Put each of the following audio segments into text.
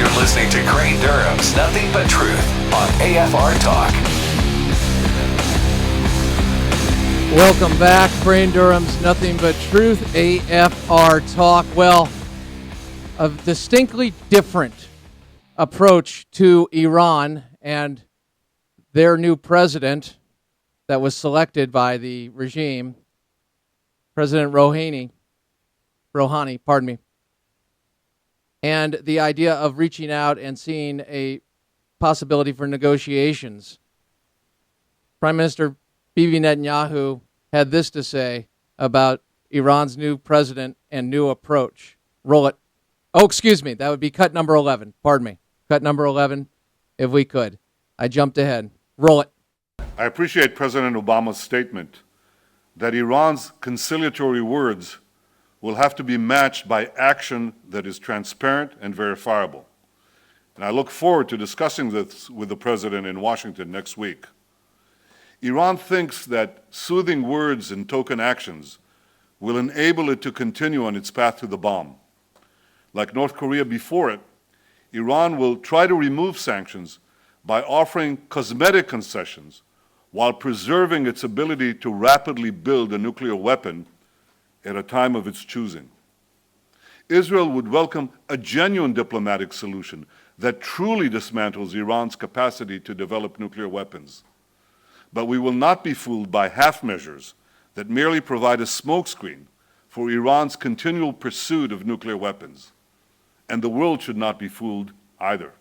You're listening to Crane Durham's Nothing But Truth on AFR Talk. Welcome back, Crane Durham's Nothing But Truth, AFR Talk. Well, a distinctly different approach to Iran and their new president that was selected by the regime, President Rouhani, and the idea of reaching out and seeing a possibility for negotiations. Prime Minister Bibi Netanyahu had this to say about Iran's new president and new approach. Roll it. Oh, excuse me. That would be cut number 11. Pardon me. Cut number 11, if we could. I jumped ahead. Roll it. I appreciate President Obama's statement that Iran's conciliatory words will have to be matched by action that is transparent and verifiable. And I look forward to discussing this with the President in Washington next week. Iran thinks that soothing words and token actions will enable it to continue on its path to the bomb. Like North Korea before it, Iran will try to remove sanctions by offering cosmetic concessions while preserving its ability to rapidly build a nuclear weapon at a time of its choosing. Israel would welcome a genuine diplomatic solution that truly dismantles Iran's capacity to develop nuclear weapons. But we will not be fooled by half measures that merely provide a smokescreen for Iran's continual pursuit of nuclear weapons. And the world should not be fooled either.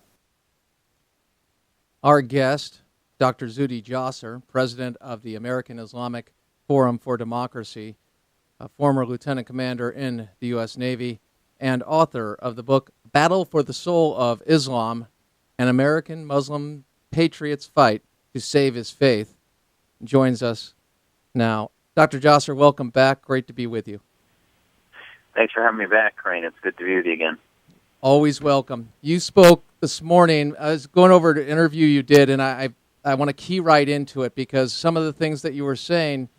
Our guest, Dr. Zhudi Jasser, president of the American Islamic Forum for Democracy, a former lieutenant commander in the U.S. Navy, and author of the book Battle for the Soul of Islam, An American Muslim Patriot's Fight to Save His Faith, joins us now. Dr. Jasser, welcome back. Great to be with you. Thanks for having me back, Crane. It's good to be with you again. Always welcome. You spoke this morning. I was going over an interview you did, and I want to key right into it because some of the things that you were saying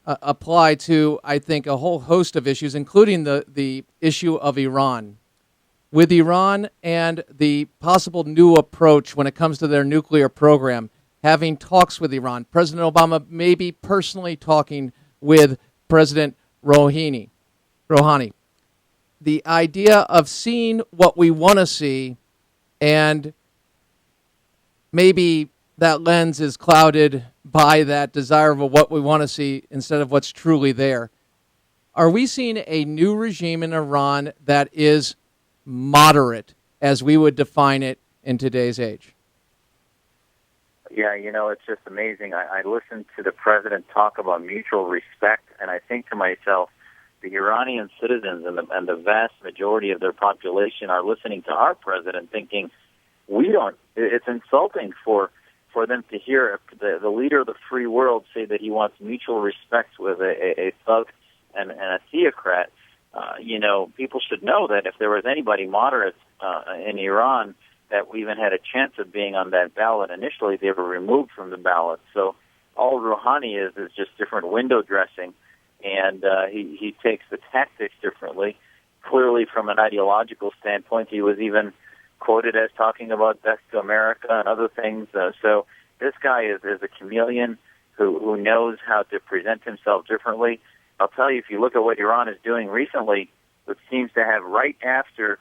apply to, I think, a whole host of issues, including the issue of Iran. With Iran and the possible new approach when it comes to their nuclear program, having talks with Iran, President Obama may be personally talking with President Rouhani. The idea of seeing what we want to see, and maybe that lens is clouded by that desire of what we want to see instead of what's truly there. Are we seeing a new regime in Iran that is moderate, as we would define it in today's age? Yeah, it's just amazing. I listened to the president talk about mutual respect, and I think to myself, the Iranian citizens and the vast majority of their population are listening to our president thinking, it's insulting for them to hear the leader of the free world say that he wants mutual respect with a thug and a theocrat. People should know that if there was anybody moderate in Iran that even had a chance of being on that ballot initially, they were removed from the ballot. So all Rouhani is just different window dressing, and he takes the tactics differently. Clearly, from an ideological standpoint, he was even quoted as talking about death to America and other things. So this guy is a chameleon who knows how to present himself differently. I'll tell you, if you look at what Iran is doing recently, it seems to have right after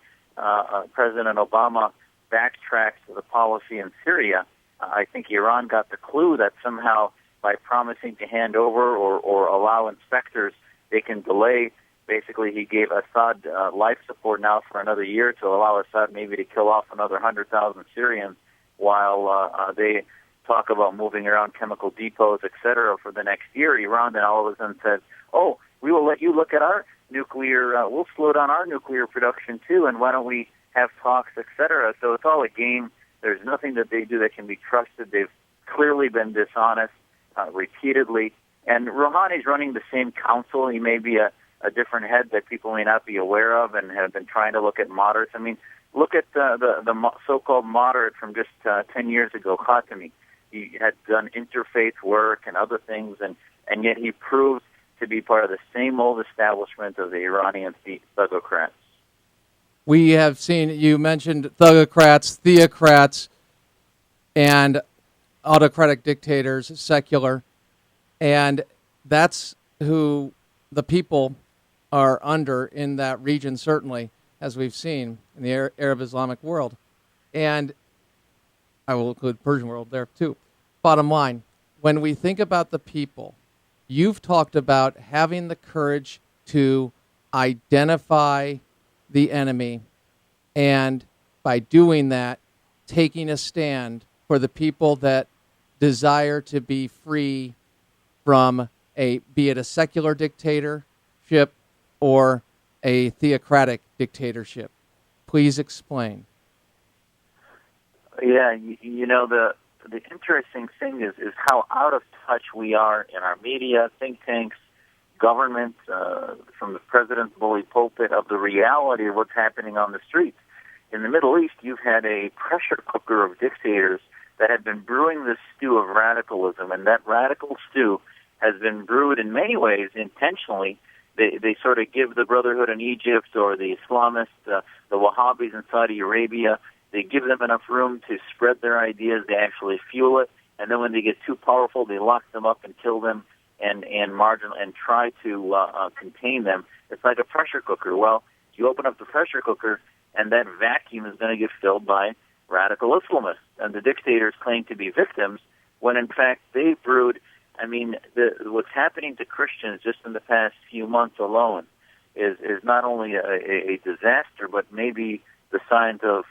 President Obama backtracked the policy in Syria, I think Iran got the clue that somehow by promising to hand over or allow inspectors, they can delay. Basically, he gave Assad life support now for another year to allow Assad maybe to kill off another 100,000 Syrians while they talk about moving around chemical depots, etc. for the next year. Iran then all of a sudden says, oh, we will let you look at our nuclear, we'll slow down our nuclear production too, and why don't we have talks, etc. So it's all a game. There's nothing that they do that can be trusted. They've clearly been dishonest repeatedly. And Rouhani's running the same council. He may be a different head that people may not be aware of and have been trying to look at moderates. I mean, look at the so-called moderate from just 10 years ago, Khatami. He had done interfaith work and other things, and yet he proved to be part of the same old establishment of the Iranian thugocrats. We have seen, you mentioned thugocrats, theocrats, and autocratic dictators, secular, and that's who the people are under in that region, certainly, as we've seen in the Arab Islamic world. And I will include Persian world there too. Bottom line, when we think about the people, you've talked about having the courage to identify the enemy, and by doing that, taking a stand for the people that desire to be free from be it a secular dictatorship or a theocratic dictatorship. Please explain. Yeah, you know, the interesting thing is how out of touch we are in our media, think tanks, government, from the president's bully pulpit, of the reality of what's happening on the streets. In the Middle East, you've had a pressure cooker of dictators that have been brewing this stew of radicalism, and that radical stew has been brewed in many ways intentionally. They sort of give the Brotherhood in Egypt or the Islamists, the Wahhabis in Saudi Arabia, they give them enough room to spread their ideas, they actually fuel it, and then when they get too powerful, they lock them up and kill them and try to contain them. It's like a pressure cooker. Well, you open up the pressure cooker, and that vacuum is going to get filled by radical Islamists. And the dictators claim to be victims, when in fact they brewed. I mean, what's happening to Christians just in the past few months alone is not only a disaster, but maybe the signs of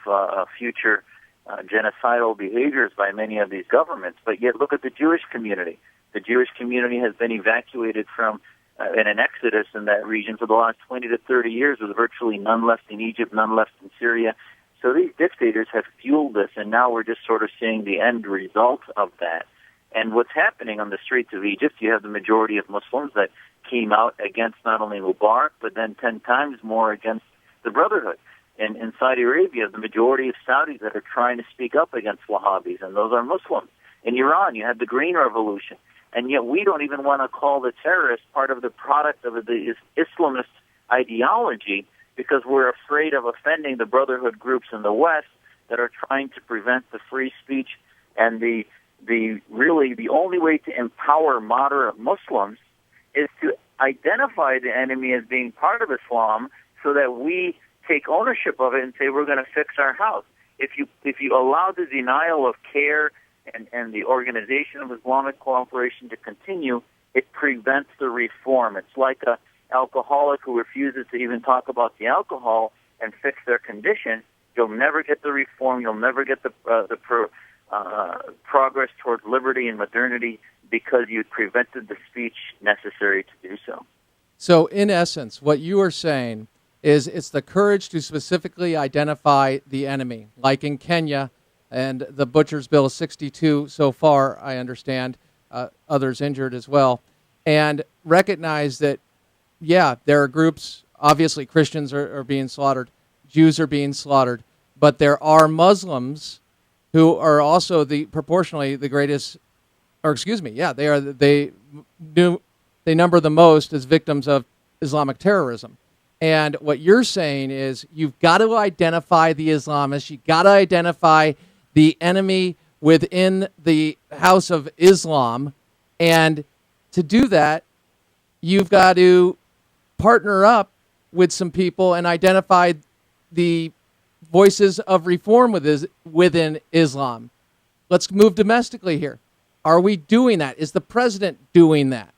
future genocidal behaviors by many of these governments. But yet look at the Jewish community. The Jewish community has been evacuated from in an exodus in that region for the last 20 to 30 years, with virtually none left in Egypt, none left in Syria. So these dictators have fueled this, and now we're just sort of seeing the end result of that. And what's happening on the streets of Egypt, you have the majority of Muslims that came out against not only Mubarak, but then 10 times more against the Brotherhood. And in Saudi Arabia, the majority of Saudis that are trying to speak up against Wahhabis, and those are Muslims. In Iran, you had the Green Revolution. And yet we don't even want to call the terrorists part of the product of the Islamist ideology, because we're afraid of offending the Brotherhood groups in the West that are trying to prevent the free speech. And the only way to empower moderate Muslims is to identify the enemy as being part of Islam, so that we take ownership of it and say we're going to fix our house. If you allow the denial of care and the organization of Islamic cooperation to continue, it prevents the reform. It's like an alcoholic who refuses to even talk about the alcohol and fix their condition. You'll never get the reform. You'll never get the progress towards liberty and modernity, because you prevented the speech necessary to do so. So, in essence, what you are saying is it's the courage to specifically identify the enemy, like in Kenya, and the Butcher's Bill 62 so far, I understand, others injured as well, and recognize that, yeah, there are groups, obviously Christians are being slaughtered, Jews are being slaughtered, but there are Muslims who are also proportionally the greatest, or excuse me, yeah, they number the most as victims of Islamic terrorism. And what you're saying is you've got to identify the Islamists, you've got to identify the enemy within the House of Islam, and to do that, you've got to partner up with some people and identify the voices of reform within Islam. Let's move domestically here. Are we doing that? Is the president doing that?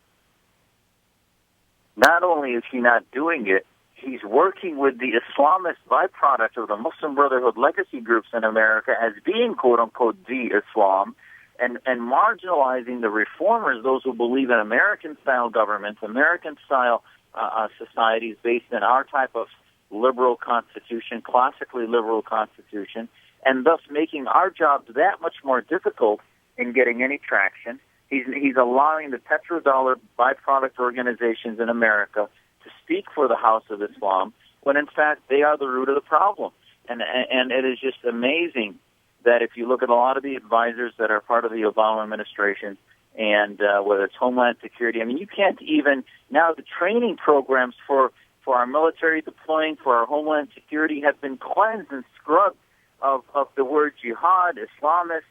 Not only is he not doing it, he's working with the Islamist byproduct of the Muslim Brotherhood legacy groups in America as being, quote-unquote, the Islam, and marginalizing the reformers, those who believe in American-style governments, American-style societies based in our type of liberal constitution, classically liberal constitution, and thus making our jobs that much more difficult in getting any traction. He's allowing the petrodollar byproduct organizations in America to speak for the House of Islam, when in fact they are the root of the problem. And it is just amazing that if you look at a lot of the advisors that are part of the Obama administration, and whether it's Homeland Security, I mean, you can't even, now the training programs for for our military deploying, for our homeland security, have been cleansed and scrubbed of the word jihad, Islamist,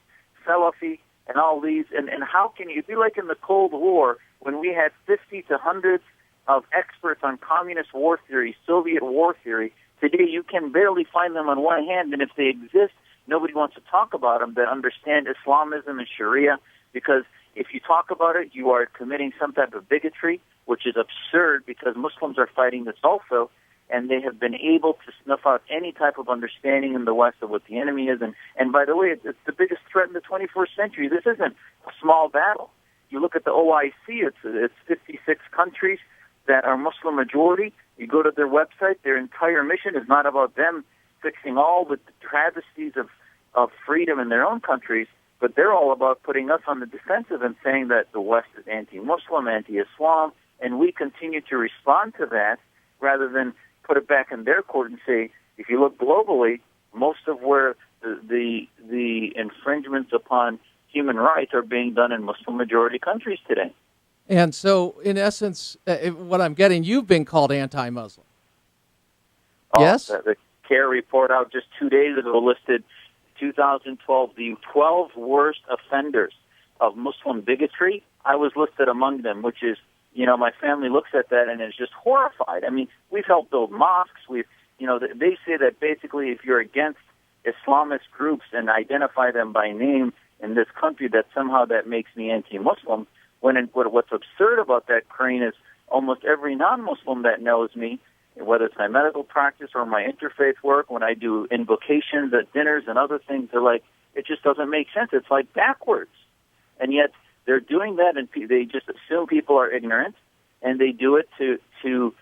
Salafi, and all these. And how can you be like in the Cold War when we had 50 to hundreds of experts on communist war theory, Soviet war theory? Today you can barely find them on one hand, and if they exist, nobody wants to talk about them that understand Islamism and Sharia, because if you talk about it, you are committing some type of bigotry, which is absurd because Muslims are fighting this also, and they have been able to snuff out any type of understanding in the West of what the enemy is. And by the way, it's the biggest threat in the 21st century. This isn't a small battle. You look at the OIC, it's 56 countries that are Muslim majority. You go to their website, their entire mission is not about them fixing all the travesties of freedom in their own countries, but they're all about putting us on the defensive and saying that the West is anti-Muslim, anti-Islam, and we continue to respond to that rather than put it back in their court and say, if you look globally, most of where the infringements upon human rights are being done in Muslim-majority countries today. And so, in essence, what I'm getting, you've been called anti-Muslim. Yes? The CARE report out just 2 days ago listed 2012 the 12 worst offenders of Muslim bigotry. I was listed among them, which is, my family looks at that and is just horrified. I mean, we've helped build mosques. They say that basically if you're against Islamist groups and identify them by name in this country, that somehow that makes me anti-Muslim. What's absurd about that, Crane, is almost every non-Muslim that knows me, whether it's my medical practice or my interfaith work, when I do invocations at dinners and other things, they're like, it just doesn't make sense. It's like backwards. And yet they're doing that, and they just assume people are ignorant, and they do it to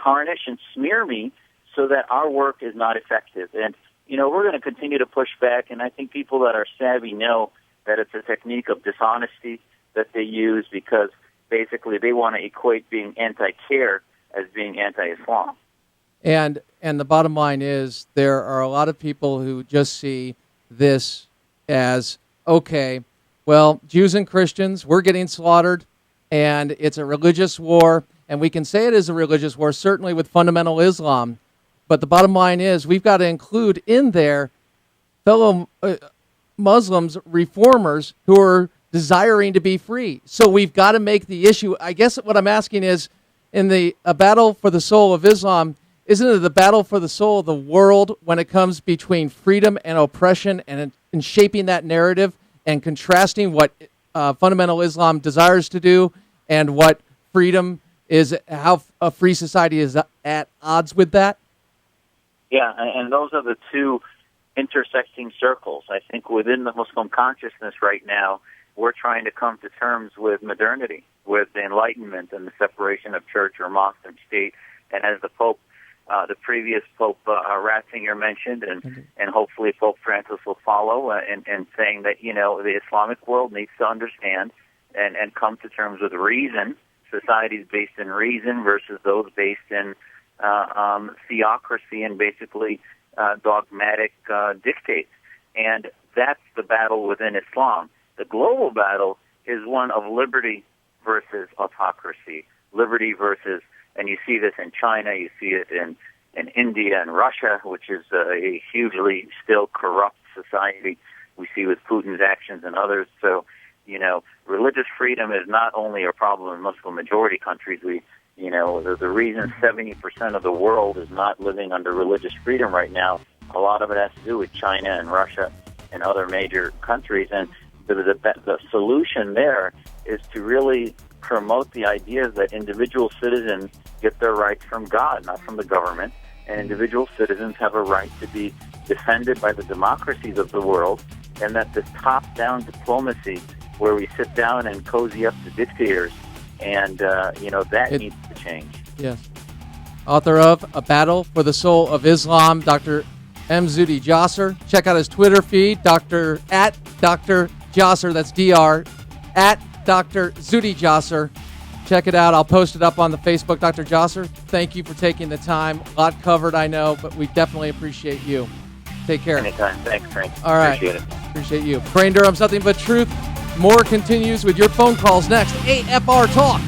tarnish and smear me so that our work is not effective. And, we're going to continue to push back, and I think people that are savvy know that it's a technique of dishonesty that they use because basically they want to equate being anti-CARE as being anti-Islam. And the bottom line is there are a lot of people who just see this as, okay, well, Jews and Christians, we're getting slaughtered, and it's a religious war, and we can say it is a religious war, certainly with fundamental Islam, but the bottom line is we've got to include in there fellow Muslims, reformers, who are desiring to be free. So we've got to make the issue, I guess what I'm asking is, in a battle for the soul of Islam, isn't it the battle for the soul of the world when it comes between freedom and oppression and in shaping that narrative and contrasting what fundamental Islam desires to do and what freedom is, how a free society is at odds with that? Yeah, and those are the two intersecting circles. I think within the Muslim consciousness right now, we're trying to come to terms with modernity, with the Enlightenment and the separation of church or mosque and state. And as the Pope, the previous Pope Ratzinger mentioned, and hopefully Pope Francis will follow, and saying that, the Islamic world needs to understand and come to terms with reason, societies based in reason versus those based in theocracy and basically dogmatic dictates. And that's the battle within Islam. The global battle is one of liberty versus autocracy, liberty versus, and you see this in China, you see it in India and Russia, which is a hugely still corrupt society. We see with Putin's actions and others. So, religious freedom is not only a problem in Muslim majority countries. The reason 70% of the world is not living under religious freedom right now, a lot of it has to do with China and Russia and other major countries. And the solution there is to really promote the idea that individual citizens get their rights from God, not from the government, and individual citizens have a right to be defended by the democracies of the world, and that this top-down diplomacy where we sit down and cozy up to dictators, and, that needs to change. Yes. Author of A Battle for the Soul of Islam, Dr. M. Zhudi Jasser. Check out his Twitter feed, Dr. Jasser, that's DR, at Dr. Zhudi Jasser. Check it out. I'll post it up on the Facebook. Dr. Jasser, thank you for taking the time. A lot covered, I know, but we definitely appreciate you. Take care. Anytime. Thanks, Frank. All right. Appreciate it. Appreciate you. Crane Durham, Something But Truth. More continues with your phone calls next. AFR Talk.